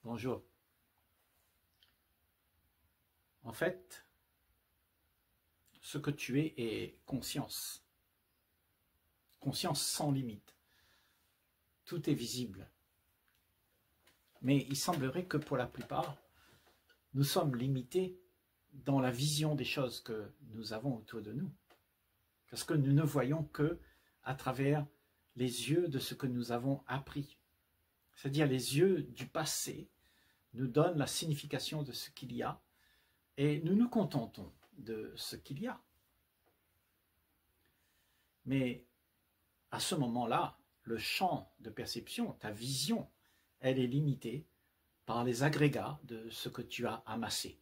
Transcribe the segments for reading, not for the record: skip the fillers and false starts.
Bonjour. En fait, ce que tu es est conscience. Conscience sans limite. Tout est visible. Mais il semblerait que pour la plupart, nous sommes limités dans la vision des choses que nous avons autour de nous. Parce que nous ne voyons que à travers les yeux de ce que nous avons appris. C'est-à-dire les yeux du passé nous donnent la signification de ce qu'il y a et nous nous contentons de ce qu'il y a. Mais à ce moment-là, le champ de perception, ta vision, elle est limitée par les agrégats de ce que tu as amassé.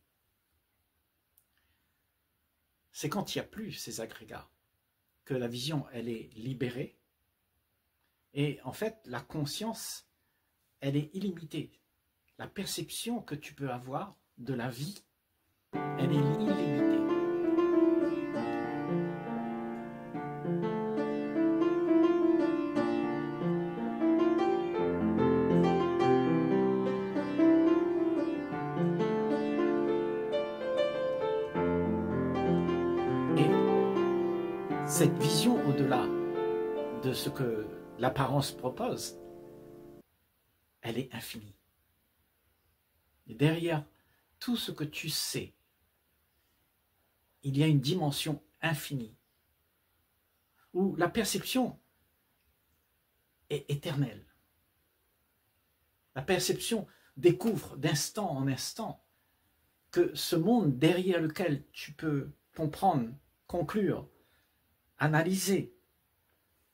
C'est quand il n'y a plus ces agrégats que la vision, elle est libérée. Et en fait, la conscience, elle est illimitée. La perception que tu peux avoir de la vie, elle est illimitée. Et cette vision au-delà de ce que l'apparence propose, elle est infinie. Et derrière tout ce que tu sais, il y a une dimension infinie, où la perception est éternelle. La perception découvre d'instant en instant que ce monde derrière lequel tu peux comprendre, conclure, analyser,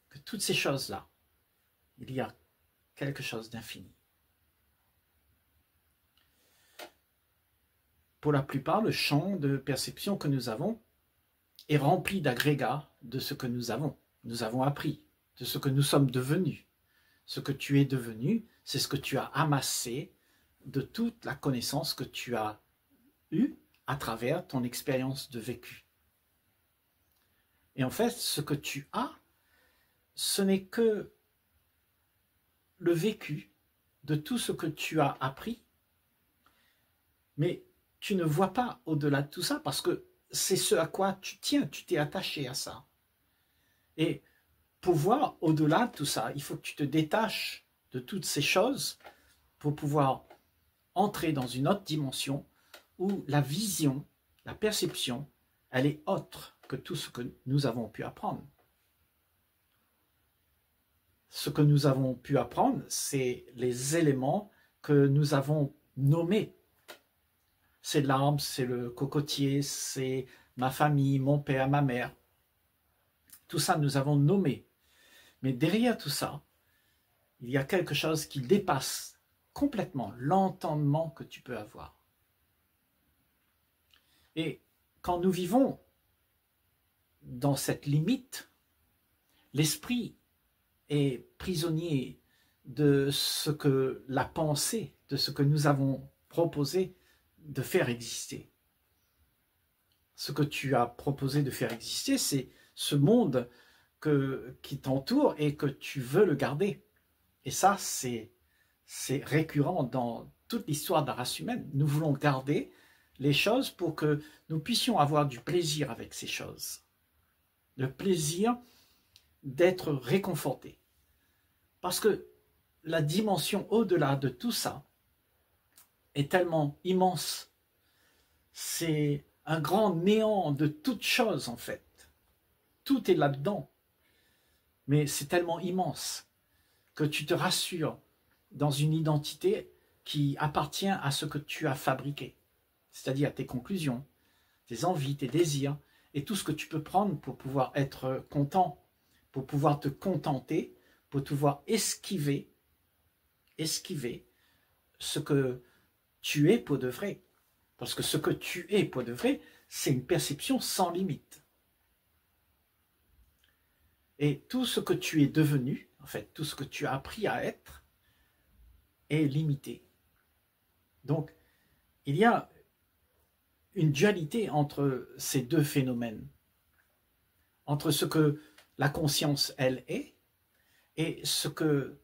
que toutes ces choses-là, il y a quelque chose d'infini. Pour la plupart, le champ de perception que nous avons est rempli d'agrégats de ce que nous avons appris, de ce que nous sommes devenus. Ce que tu es devenu, c'est ce que tu as amassé de toute la connaissance que tu as eue à travers ton expérience de vécu. Et en fait, ce que tu as, ce n'est que le vécu de tout ce que tu as appris, mais tu ne vois pas au-delà de tout ça parce que c'est ce à quoi tu tiens, tu t'es attaché à ça. Et pour voir au-delà de tout ça, il faut que tu te détaches de toutes ces choses pour pouvoir entrer dans une autre dimension où la vision, la perception, elle est autre que tout ce que nous avons pu apprendre. Ce que nous avons pu apprendre, c'est les éléments que nous avons nommés. C'est l'arbre, c'est le cocotier, c'est ma famille, mon père, ma mère. Tout ça, nous avons nommé. Mais derrière tout ça, il y a quelque chose qui dépasse complètement l'entendement que tu peux avoir. Et quand nous vivons dans cette limite, l'esprit est prisonnier de ce que la pensée, de ce que nous avons proposé de faire exister. Ce que tu as proposé de faire exister, c'est ce monde qui t'entoure et que tu veux le garder. Et ça, c'est récurrent dans toute l'histoire de la race humaine. Nous voulons garder les choses pour que nous puissions avoir du plaisir avec ces choses. Le plaisir d'être réconforté. Parce que la dimension au-delà de tout ça est tellement immense. C'est un grand néant de toutes choses en fait. Tout est là-dedans. Mais c'est tellement immense que tu te rassures dans une identité qui appartient à ce que tu as fabriqué. C'est-à-dire tes conclusions, tes envies, tes désirs, et tout ce que tu peux prendre pour pouvoir être content, pour pouvoir te contenter, pour pouvoir esquiver ce que tu es pour de vrai. Parce que ce que tu es pour de vrai, c'est une perception sans limite. Et tout ce que tu es devenu, en fait, tout ce que tu as appris à être, est limité. Donc, il y a une dualité entre ces deux phénomènes, entre ce que la conscience, elle, est, et ce que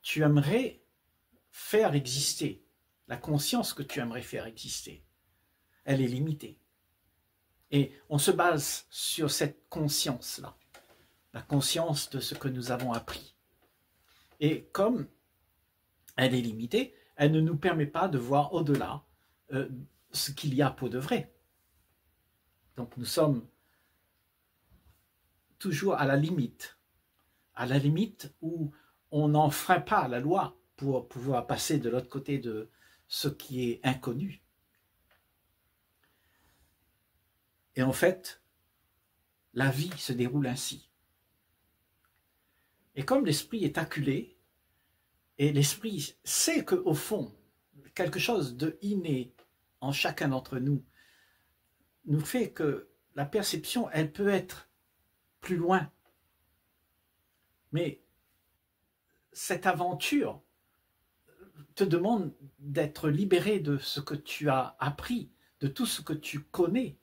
tu aimerais faire exister, la conscience que tu aimerais faire exister, elle est limitée. Et on se base sur cette conscience-là, la conscience de ce que nous avons appris. Et comme elle est limitée, elle ne nous permet pas de voir au-delà ce qu'il y a pour de vrai. Donc nous sommes toujours à la limite où on n'enfreint pas la loi pour pouvoir passer de l'autre côté de ce qui est inconnu. Et en fait, la vie se déroule ainsi. Et comme l'esprit est acculé, et l'esprit sait qu'au fond, quelque chose de inné en chacun d'entre nous nous fait que la perception, elle peut être plus loin. Mais cette aventure te demande d'être libéré de ce que tu as appris, de tout ce que tu connais.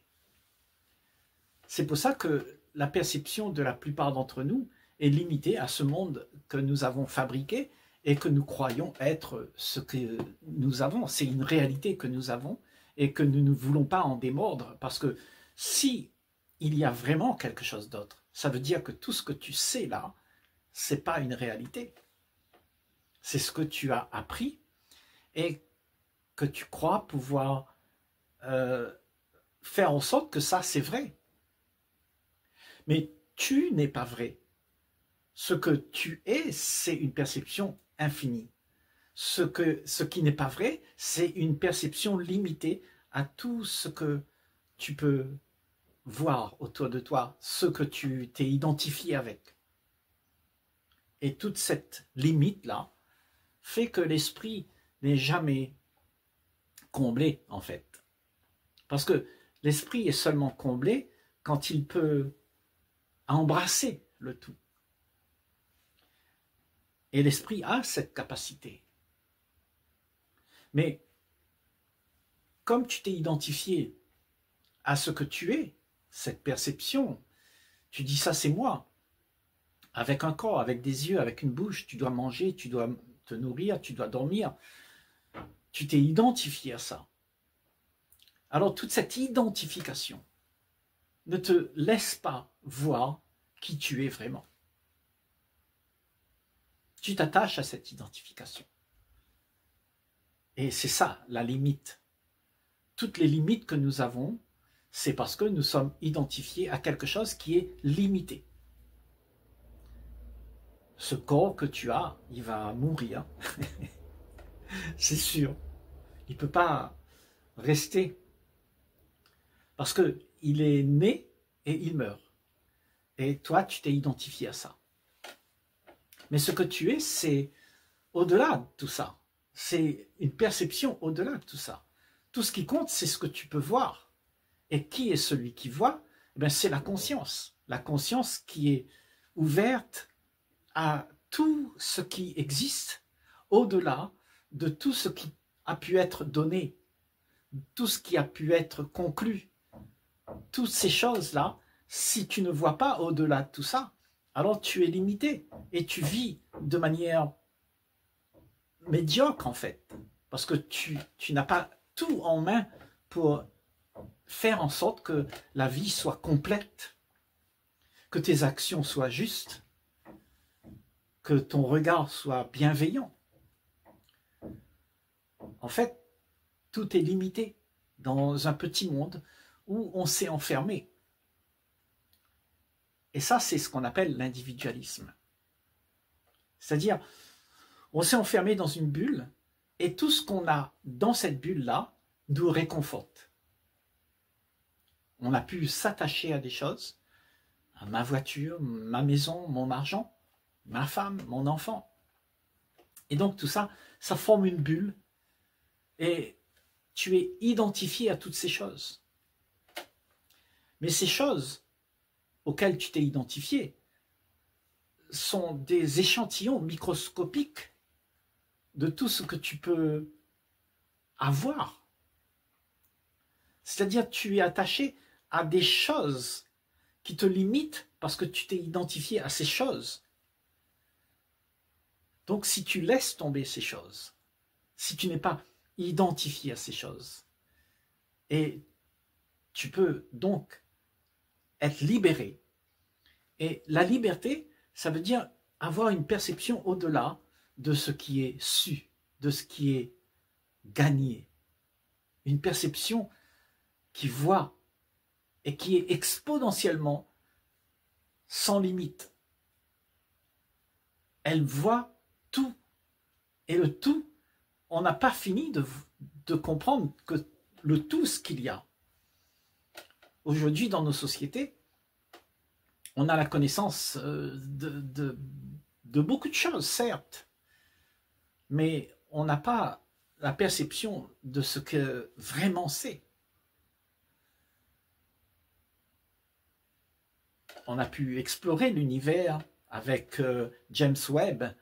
C'est pour ça que la perception de la plupart d'entre nous est limitée à ce monde que nous avons fabriqué et que nous croyons être ce que nous avons. C'est une réalité que nous avons et que nous ne voulons pas en démordre, parce que si il y a vraiment quelque chose d'autre, ça veut dire que tout ce que tu sais là, c'est pas une réalité. C'est ce que tu as appris et que tu crois pouvoir faire en sorte que ça, c'est vrai. Mais tu n'es pas vrai. Ce que tu es, c'est une perception infinie. Ce qui n'est pas vrai, c'est une perception limitée à tout ce que tu peux voir autour de toi, ce que tu t'es identifié avec. Et toute cette limite-là fait que l'esprit n'est jamais comblé, en fait. Parce que l'esprit est seulement comblé quand il peut embrasser le tout. Et l'esprit a cette capacité. Mais comme tu t'es identifié à ce que tu es, cette perception, tu dis ça c'est moi, avec un corps, avec des yeux, avec une bouche, tu dois manger, tu dois te nourrir, tu dois dormir, tu t'es identifié à ça. Alors toute cette identification ne te laisse pas voir qui tu es vraiment. Tu t'attaches à cette identification. Et c'est ça, la limite. Toutes les limites que nous avons, c'est parce que nous sommes identifiés à quelque chose qui est limité. Ce corps que tu as, il va mourir. C'est sûr. Il ne peut pas rester. Parce qu'il est né et il meurt. Et toi, tu t'es identifié à ça. Mais ce que tu es, c'est au-delà de tout ça. C'est une perception au-delà de tout ça. Tout ce qui compte, c'est ce que tu peux voir. Et qui est celui qui voit? Eh bien, c'est la conscience. La conscience qui est ouverte à tout ce qui existe, au-delà de tout ce qui a pu être donné, tout ce qui a pu être conclu. Toutes ces choses-là, si tu ne vois pas au-delà de tout ça, alors tu es limité et tu vis de manière médiocre en fait, parce que tu n'as pas tout en main pour faire en sorte que la vie soit complète, que tes actions soient justes, que ton regard soit bienveillant. En fait, tout est limité dans un petit monde où on s'est enfermé. Et ça, c'est ce qu'on appelle l'individualisme. C'est-à-dire, on s'est enfermé dans une bulle et tout ce qu'on a dans cette bulle-là nous réconforte. On a pu s'attacher à des choses, à ma voiture, ma maison, mon argent, ma femme, mon enfant. Et donc tout ça, ça forme une bulle et tu es identifié à toutes ces choses. Mais ces choses auxquelles tu t'es identifié sont des échantillons microscopiques de tout ce que tu peux avoir. C'est-à-dire tu es attaché à des choses qui te limitent parce que tu t'es identifié à ces choses. Donc si tu laisses tomber ces choses, si tu n'es pas identifié à ces choses. Et tu peux donc être libéré. Et la liberté, ça veut dire avoir une perception au-delà de ce qui est su, de ce qui est gagné. Une perception qui voit et qui est exponentiellement sans limite. Elle voit tout. Et le tout, on n'a pas fini de comprendre que le tout ce qu'il y a. Aujourd'hui, dans nos sociétés, on a la connaissance de beaucoup de choses, certes, mais on n'a pas la perception de ce que vraiment c'est. On a pu explorer l'univers avec James Webb,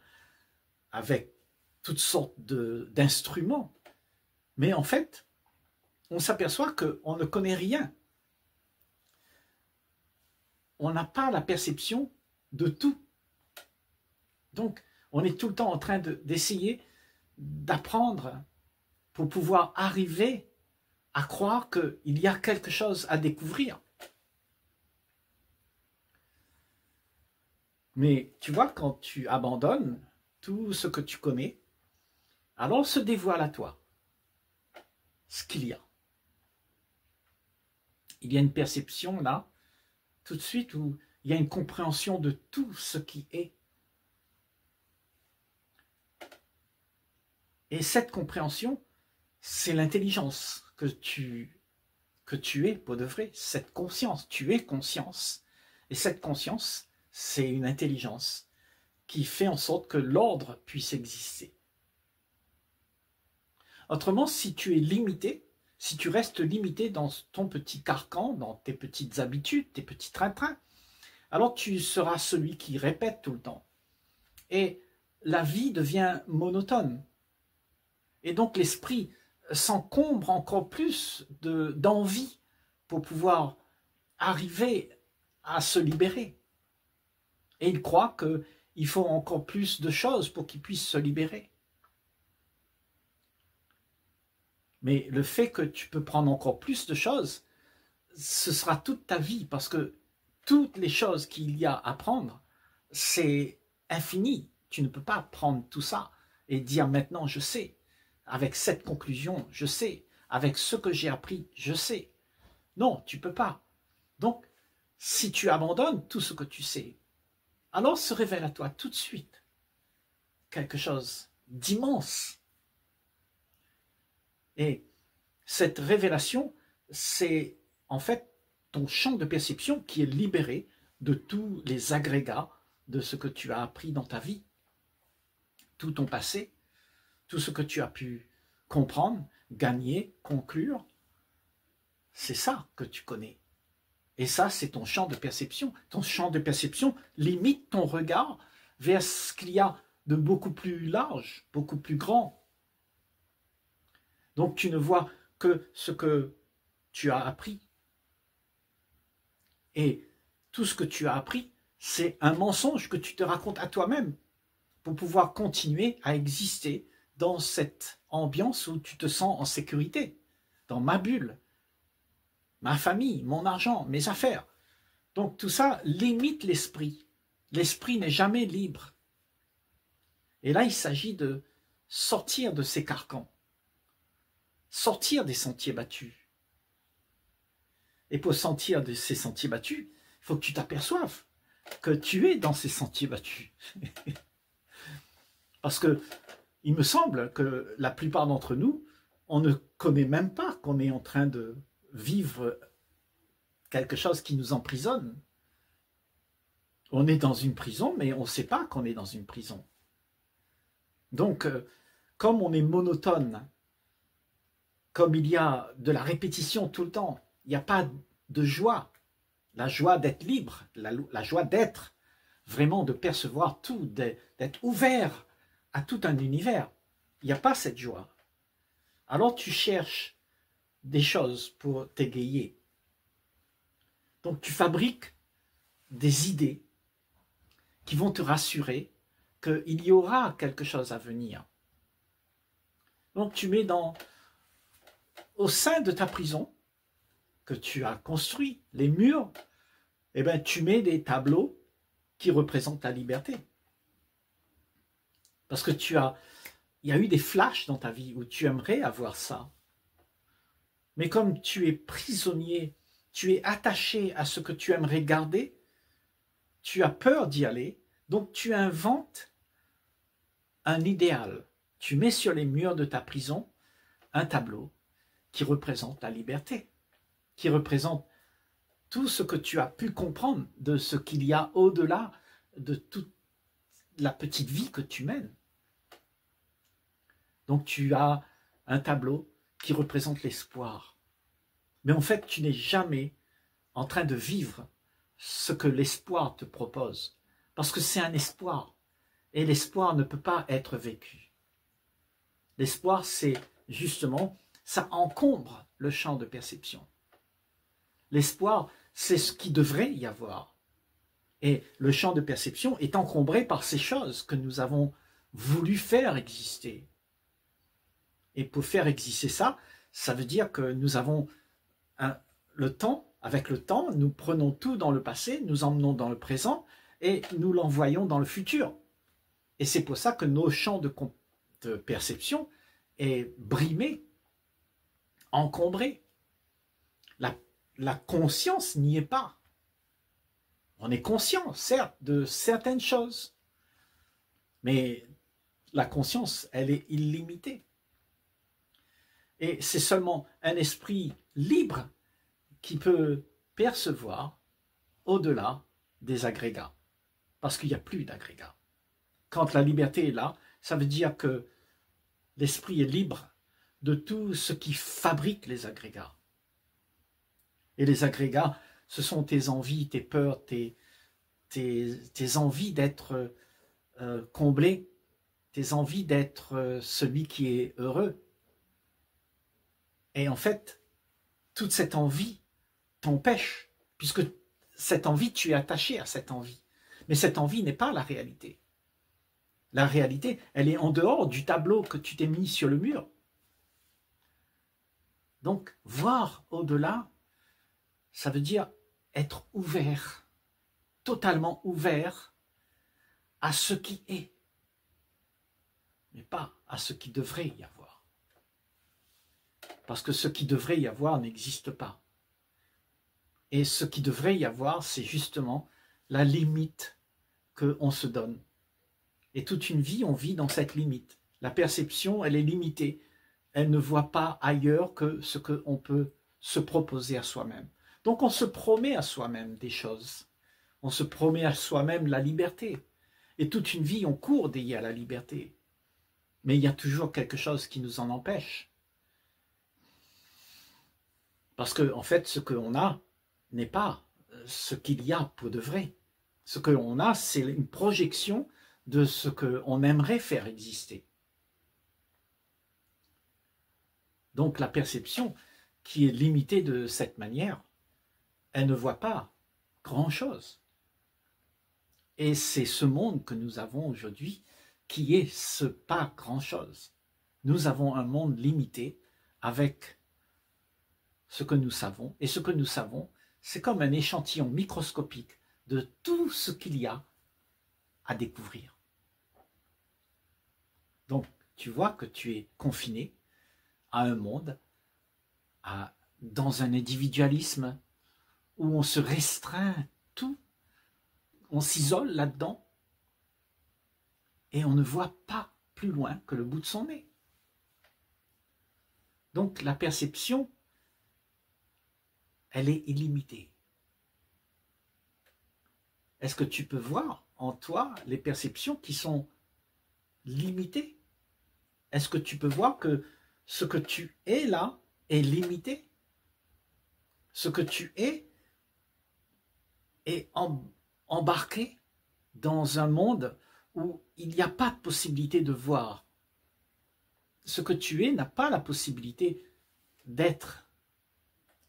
avec toutes sortes d'instruments, mais en fait, on s'aperçoit qu'on ne connaît rien. On n'a pas la perception de tout. Donc, on est tout le temps en train d'essayer d'apprendre pour pouvoir arriver à croire qu'il y a quelque chose à découvrir. Mais tu vois, quand tu abandonnes tout ce que tu connais, alors se dévoile à toi ce qu'il y a. Il y a une perception là, tout de suite, où il y a une compréhension de tout ce qui est. Et cette compréhension, c'est l'intelligence que tu es pour de vrai, cette conscience, tu es conscience. Et cette conscience, c'est une intelligence qui fait en sorte que l'ordre puisse exister. Autrement, si tu es limité, si tu restes limité dans ton petit carcan, dans tes petites habitudes, tes petits trains-trains, alors tu seras celui qui répète tout le temps. Et la vie devient monotone. Et donc l'esprit s'encombre encore plus d'envie pour pouvoir arriver à se libérer. Et il croit qu'il faut encore plus de choses pour qu'il puisse se libérer. Mais le fait que tu peux prendre encore plus de choses, ce sera toute ta vie, parce que toutes les choses qu'il y a à prendre, c'est infini. Tu ne peux pas prendre tout ça et dire maintenant je sais. Avec cette conclusion, je sais. Avec ce que j'ai appris, je sais. Non, tu ne peux pas. Donc, si tu abandonnes tout ce que tu sais, alors se révèle à toi tout de suite quelque chose d'immense. Et cette révélation, c'est en fait ton champ de perception qui est libéré de tous les agrégats de ce que tu as appris dans ta vie, tout ton passé, tout ce que tu as pu comprendre, gagner, conclure. C'est ça que tu connais. Et ça, c'est ton champ de perception. Ton champ de perception limite ton regard vers ce qu'il y a de beaucoup plus large, beaucoup plus grand. Donc tu ne vois que ce que tu as appris. Et tout ce que tu as appris, c'est un mensonge que tu te racontes à toi-même pour pouvoir continuer à exister dans cette ambiance où tu te sens en sécurité, dans ma bulle, ma famille, mon argent, mes affaires. Donc tout ça limite l'esprit. L'esprit n'est jamais libre. Et là, il s'agit de sortir de ces carcans, sortir des sentiers battus. Et pour sortir de ces sentiers battus, il faut que tu t'aperçoives que tu es dans ces sentiers battus. Parce que il me semble que la plupart d'entre nous, on ne connaît même pas qu'on est en train de vivre quelque chose qui nous emprisonne. On est dans une prison, mais on ne sait pas qu'on est dans une prison. Donc, comme on est monotone, comme il y a de la répétition tout le temps, il n'y a pas de joie, la joie d'être libre, la joie d'être, vraiment de percevoir tout, d'être ouvert à tout un univers. Il n'y a pas cette joie. Alors tu cherches des choses pour t'égayer. Donc tu fabriques des idées qui vont te rassurer qu'il y aura quelque chose à venir. Donc tu mets au sein de ta prison que tu as construit, les murs, eh ben, tu mets des tableaux qui représentent la liberté. Parce que il y a eu des flashs dans ta vie où tu aimerais avoir ça. Mais comme tu es prisonnier, tu es attaché à ce que tu aimerais garder, tu as peur d'y aller, donc tu inventes un idéal. Tu mets sur les murs de ta prison un tableau qui représente la liberté, qui représente tout ce que tu as pu comprendre de ce qu'il y a au-delà de toute la petite vie que tu mènes. Donc tu as un tableau qui représente l'espoir. Mais en fait, tu n'es jamais en train de vivre ce que l'espoir te propose. Parce que c'est un espoir. Et l'espoir ne peut pas être vécu. L'espoir, c'est justement, ça encombre le champ de perception. L'espoir, c'est ce qui devrait y avoir. Et le champ de perception est encombré par ces choses que nous avons voulu faire exister. Et pour faire exister ça, ça veut dire que nous avons le temps, avec le temps, nous prenons tout dans le passé, nous emmenons dans le présent et nous l'envoyons dans le futur. Et c'est pour ça que nos champs de perception est brimé, encombré. La conscience n'y est pas. On est conscient, certes, de certaines choses, mais la conscience, elle est illimitée. Et c'est seulement un esprit libre qui peut percevoir au-delà des agrégats, parce qu'il n'y a plus d'agrégats. Quand la liberté est là, ça veut dire que l'esprit est libre de tout ce qui fabrique les agrégats. Et les agrégats, ce sont tes envies, tes peurs, tes envies d'être comblé, tes envies d'être celui qui est heureux. Et en fait, toute cette envie t'empêche, puisque cette envie, tu es attaché à cette envie. Mais cette envie n'est pas la réalité. La réalité, elle est en dehors du tableau que tu t'es mis sur le mur. Donc, voir au-delà, ça veut dire être ouvert, totalement ouvert à ce qui est, mais pas à ce qui devrait y avoir. Parce que ce qui devrait y avoir n'existe pas. Et ce qui devrait y avoir, c'est justement la limite qu'on se donne. Et toute une vie, on vit dans cette limite. La perception, elle est limitée. Elle ne voit pas ailleurs que ce qu'on peut se proposer à soi-même. Donc on se promet à soi-même des choses. On se promet à soi-même la liberté. Et toute une vie, on court derrière la liberté. Mais il y a toujours quelque chose qui nous en empêche. Parce que, en fait, ce qu'on a n'est pas ce qu'il y a pour de vrai. Ce qu'on a, c'est une projection de ce qu'on aimerait faire exister. Donc la perception qui est limitée de cette manière, elle ne voit pas grand-chose. Et c'est ce monde que nous avons aujourd'hui qui est ce pas grand-chose. Nous avons un monde limité avec ce que nous savons. Et ce que nous savons, c'est comme un échantillon microscopique de tout ce qu'il y a à découvrir. Donc, tu vois que tu es confiné à un monde, dans un individualisme où on se restreint tout, on s'isole là-dedans et on ne voit pas plus loin que le bout de son nez. Donc, la perception, elle est illimitée. Est-ce que tu peux voir en toi les perceptions qui sont limitées? Est-ce que tu peux voir que ce que tu es là est limité? Ce que tu es embarqué dans un monde où il n'y a pas de possibilité de voir. Ce que tu es n'a pas la possibilité d'être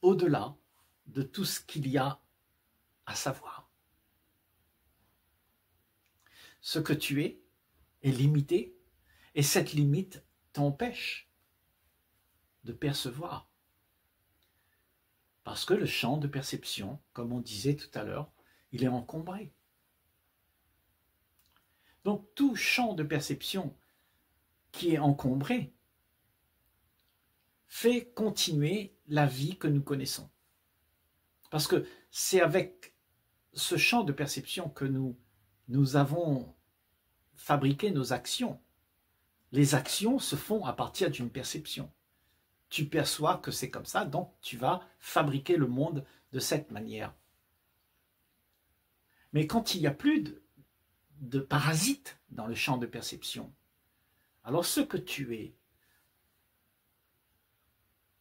au-delà de tout ce qu'il y a à savoir. Ce que tu es limité et cette limite t'empêche de percevoir. Parce que le champ de perception, comme on disait tout à l'heure, il est encombré. Donc tout champ de perception qui est encombré fait continuer la vie que nous connaissons. Parce que c'est avec ce champ de perception que nous avons fabriqué nos actions. Les actions se font à partir d'une perception. Tu perçois que c'est comme ça, donc tu vas fabriquer le monde de cette manière. Mais quand il n'y a plus de parasites dans le champ de perception, alors ce que tu es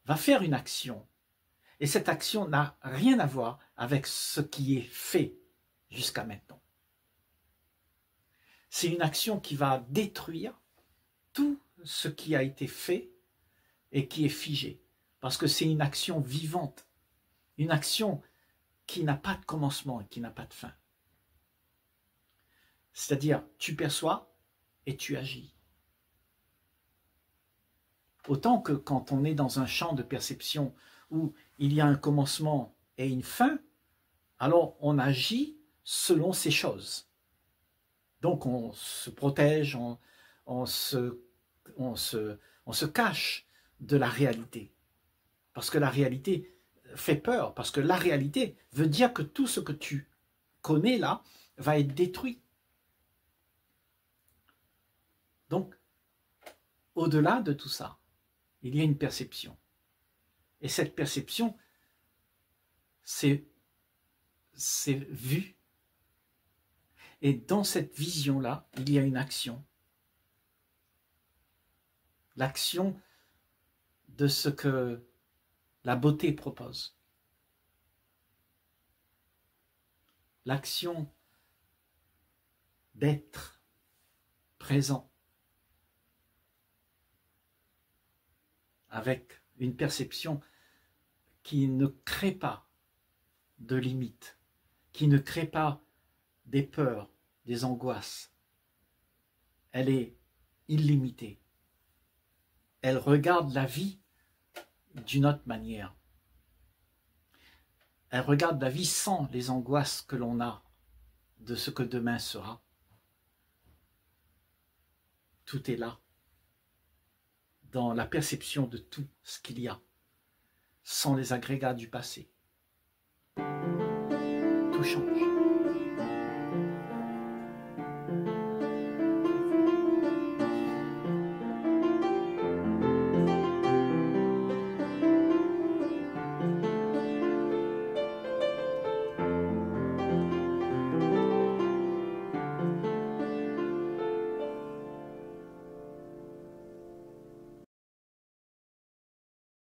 va faire une action. Et cette action n'a rien à voir avec ce qui est fait jusqu'à maintenant. C'est une action qui va détruire tout ce qui a été fait et qui est figé. Parce que c'est une action vivante, une action qui n'a pas de commencement et qui n'a pas de fin. C'est-à-dire, tu perçois et tu agis. Autant que quand on est dans un champ de perception où il y a un commencement et une fin, alors on agit selon ces choses. Donc on se protège, on se cache de la réalité. Parce que la réalité fait peur, parce que la réalité veut dire que tout ce que tu connais là va être détruit. Donc, au-delà de tout ça, il y a une perception. Et cette perception, c'est vu. Et dans cette vision-là, il y a une action. L'action de ce que la beauté propose. L'action d'être présent avec une perception qui ne crée pas de limites, qui ne crée pas des peurs, des angoisses. Elle est illimitée. Elle regarde la vie d'une autre manière. Elle regarde la vie sans les angoisses que l'on a de ce que demain sera. Tout est là, dans la perception de tout ce qu'il y a, sans les agrégats du passé. Tout change.